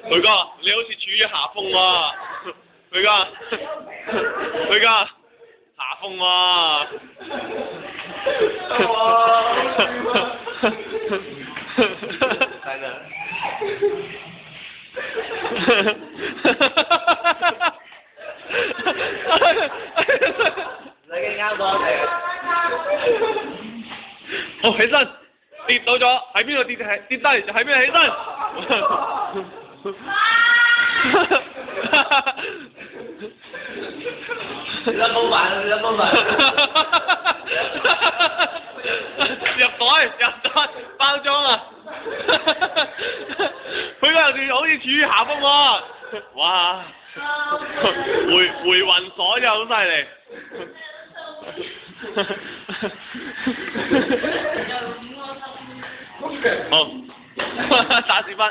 佢哥，你好似處於下風喎，佢哥，下風喎。係啦。你已經啱到我哋。好，起身，跌到咗，喺邊度跌低就喺邊度起身。你得煲飯，你得煲飯。入袋，包裝啊！佢嗰陣時好似處於下風喎，哇！回魂鎖又好犀利。好，打屎忽，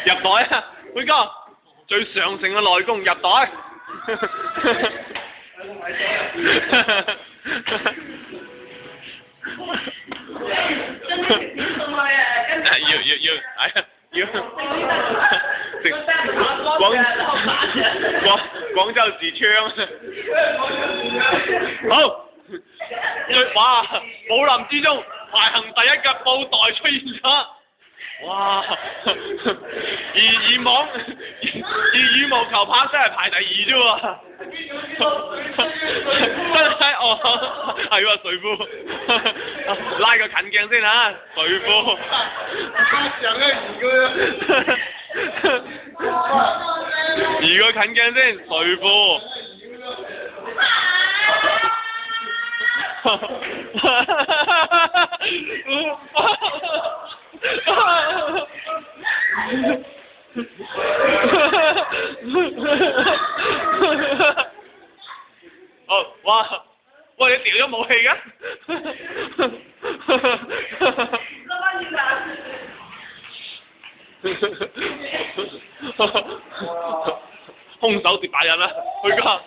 入袋啊！輝哥，最上乘嘅內功入袋。要廣州自槍。好，哇！武林之中排行第一嘅布袋出現咗。哇！而羽毛球拍真係排第二啫喎。真係哦，係喎水夫，拉個近鏡先嚇，水夫。移個近鏡先，水夫。哦，哇！喂，你掉咗武器嘅？空手接白刃啦，去㗎！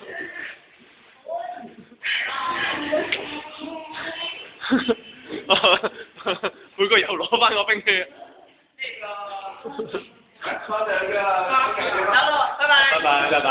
每個又攞翻個兵器。好，拜拜。